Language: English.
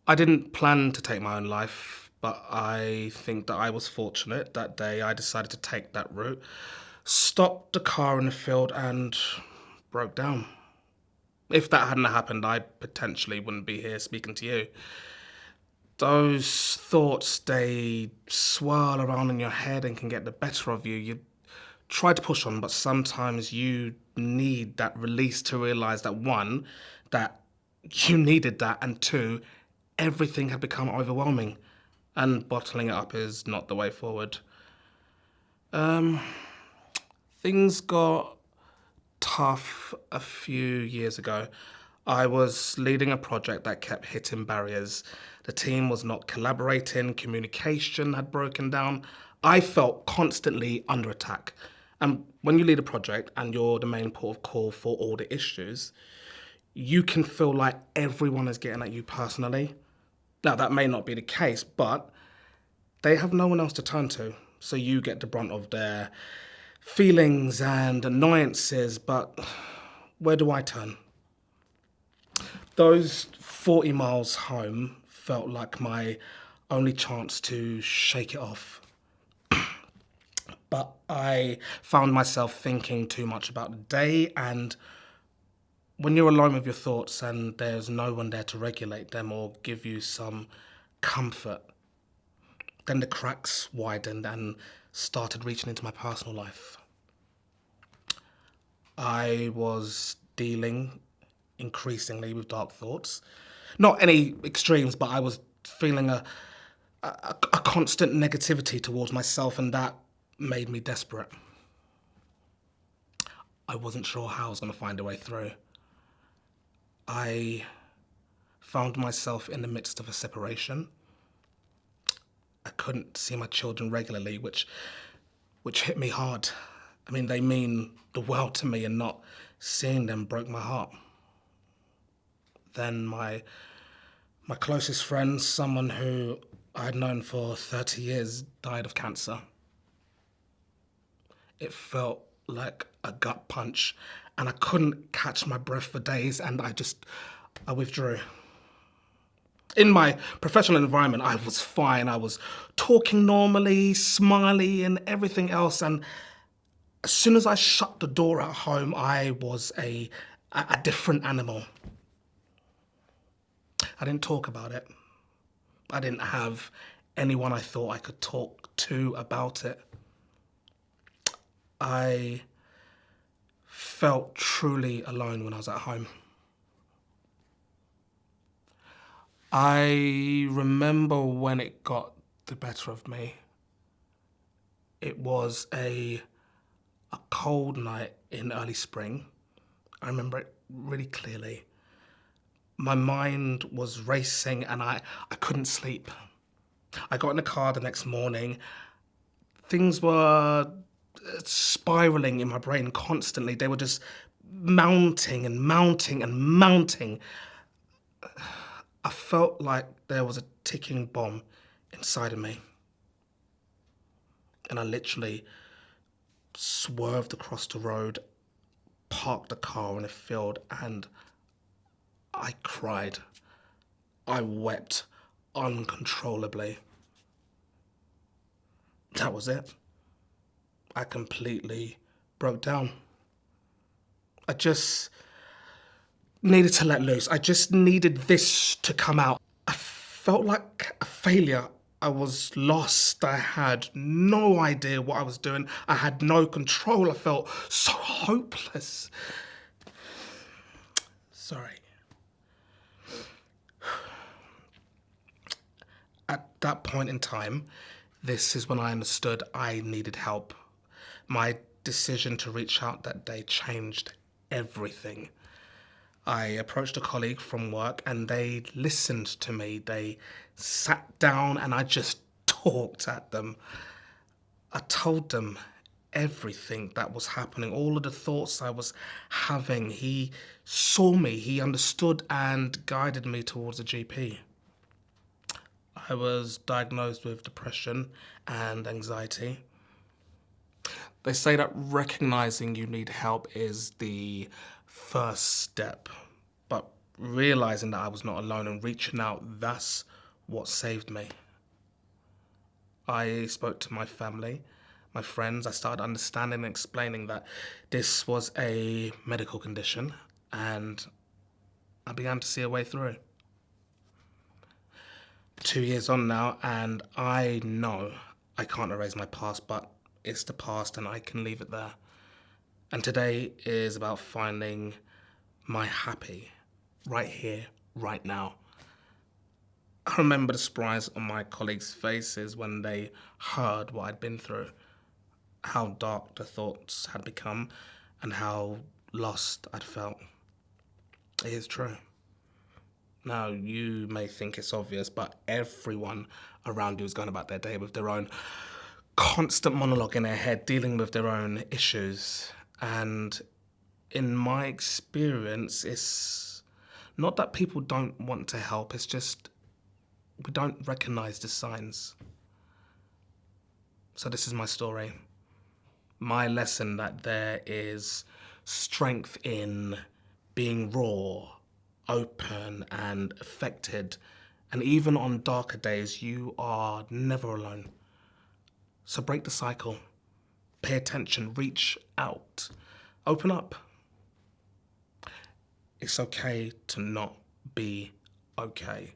I didn't plan to take my own life, but I think that I was fortunate. That day I decided to take that route, stopped the car in the field and broke down. If that hadn't happened, I potentially wouldn't be here speaking to you. Those thoughts, they swirl around in your head and can get the better of you. You try to push on, but sometimes you need that release to realize that one, that you needed that, and two, everything had become overwhelming, and bottling it up is not the way forward. Things got tough a few years ago. I was leading a project that kept hitting barriers. The team was not collaborating, communication had broken down. I felt constantly under attack. And when you lead a project and you're the main port of call for all the issues, you can feel like everyone is getting at you personally. Now, that may not be the case, but they have no one else to turn to. So you get the brunt of their feelings and annoyances, but where do I turn? Those 40 miles home felt like my only chance to shake it off. But I found myself thinking too much about the day, and when you're alone with your thoughts and there's no one there to regulate them or give you some comfort, then the cracks widened and started reaching into my personal life. I was dealing increasingly with dark thoughts. Not any extremes, but I was feeling a constant negativity towards myself, and that made me desperate. I wasn't sure how I was going to find a way through. I found myself in the midst of a separation. I couldn't see my children regularly, which hit me hard. I mean, they mean the world to me, and not seeing them broke my heart. Then my closest friend, someone who I had known for 30 years, died of cancer. It felt like a gut punch, and I couldn't catch my breath for days, and I withdrew. In my professional environment, I was fine. I was talking normally, smiley, and everything else. And as soon as I shut the door at home, I was a different animal. I didn't talk about it. I didn't have anyone I thought I could talk to about it. I felt truly alone when I was at home. I remember when it got the better of me. It was a cold night in early spring. I remember it really clearly. My mind was racing and I couldn't sleep. I got in the car the next morning. Things were spiraling in my brain constantly. They were just mounting and mounting and mounting. I felt like there was a ticking bomb inside of me. And I literally swerved across the road, parked the car in a field, and I cried. I wept uncontrollably. That was it. I completely broke down. I just needed to let loose. I just needed this to come out. I felt like a failure. I was lost. I had no idea what I was doing. I had no control. I felt so hopeless. Sorry. At that point in time, this is when I understood I needed help. My decision to reach out that day changed everything. I approached a colleague from work and they listened to me. They sat down and I just talked at them. I told them everything that was happening, all of the thoughts I was having. He saw me, he understood and guided me towards a GP. I was diagnosed with depression and anxiety. They say that recognizing you need help is the first step, but realizing that I was not alone and reaching out, that's what saved me. I spoke to my family, my friends. I started understanding and explaining that this was a medical condition, and I began to see a way through. 2 years on now, and I know I can't erase my past, but it's the past and I can leave it there. And today is about finding my happy right here, right now. I remember the surprise on my colleagues' faces when they heard what I'd been through, how dark the thoughts had become, and how lost I'd felt. It is true. Now, you may think it's obvious, but everyone around you is going about their day with their own constant monologue in their head, dealing with their own issues. And in my experience, it's not that people don't want to help, it's just we don't recognize the signs. So this is my story. My lesson that there is strength in being raw, open, and affected. And even on darker days, you are never alone. So break the cycle. Pay attention. Reach out. Open up. It's okay to not be okay.